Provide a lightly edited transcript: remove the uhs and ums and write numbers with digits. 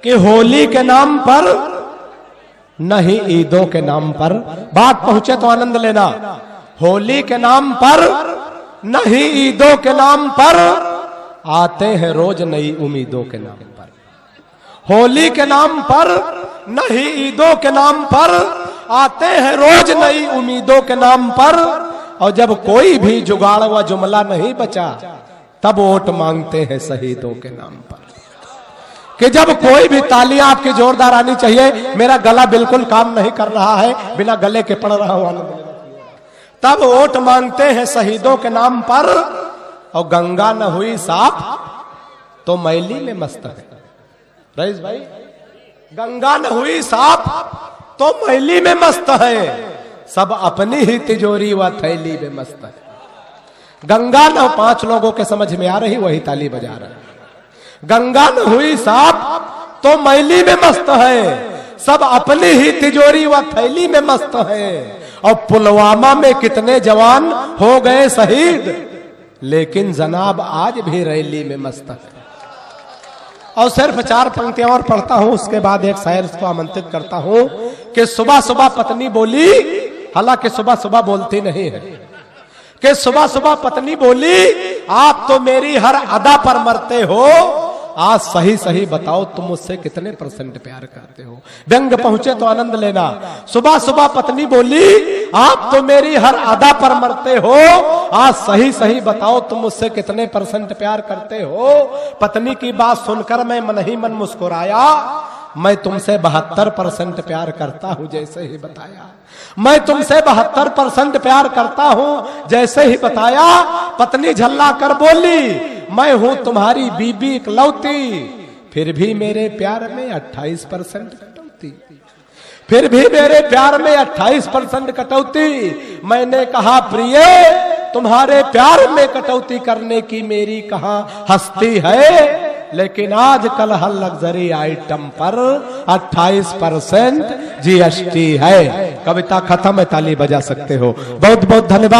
कि होली के नाम पर नहीं ईदों के नाम पर। बात पहुंचे तो आनंद लेना। होली के नाम पर नहीं ईदों के नाम पर आते हैं रोज नई उम्मीदों के नाम पर। होली के नाम पर नहीं ईदों के नाम पर आते हैं रोज नई उम्मीदों के नाम पर। और जब कोई भी जुगाड़ व जुमला नहीं बचा तब वोट मांगते हैं शहीदों के नाम पर। कि जब कोई भी तालियां आपकी जोरदार आनी चाहिए। मेरा गला बिल्कुल काम नहीं कर रहा है, बिना गले के पढ़ रहा हूं। तब वोट मांगते हैं शहीदों के नाम पर। और गंगा न हुई साफ तो मैली में मस्त है। रईस भाई, गंगा न हुई साफ तो मैली में मस्त है। सब अपनी ही तिजोरी व थैली में मस्त है। गंगा न, 5 लोगों के समझ में आ रही, वही ताली बजा रहे हैं। गंगा न हुई साफ तो मैली में मस्त है। सब अपनी ही तिजोरी व थैली में मस्त है। और पुलवामा में कितने जवान हो गए शहीद, लेकिन जनाब आज भी रैली में मस्त है। और सिर्फ 4 पंक्तियां और पढ़ता हूं, उसके बाद एक शायर को आमंत्रित करता हूं कि सुबह सुबह पत्नी बोली, हालांकि सुबह सुबह बोलती नहीं है, कि सुबह सुबह पत्नी बोली आप तो मेरी हर अदा पर मरते हो। आज सही सही बताओ तुम मुझसे कितने % प्यार करते हो। व्यंग पहुंचे तो आनंद लेना। सुबह सुबह पत्नी बोली आप तो मेरी हर अदा पर मरते हो। आज सही सही बताओ तुम मुझसे कितने % प्यार करते हो। पत्नी की बात सुनकर मैं मन ही मन मुस्कुराया। मैं तुमसे 72% प्यार करता हूं जैसे ही बताया। मैं तुमसे 72% प्यार करता हूं जैसे ही बताया। पत्नी झल्ला कर बोली मैं हूं तुम्हारी बीबी इकलौती, फिर भी मेरे प्यार में 28% कटौती। फिर भी मेरे प्यार में 28% कटौती। मैंने कहा प्रिय तुम्हारे प्यार में कटौती करने की मेरी कहां हस्ती है। लेकिन आजकल हर लग्जरी आइटम पर 28% GST है। कविता खत्म है, ताली बजा सकते हो। बहुत बहुत धन्यवाद।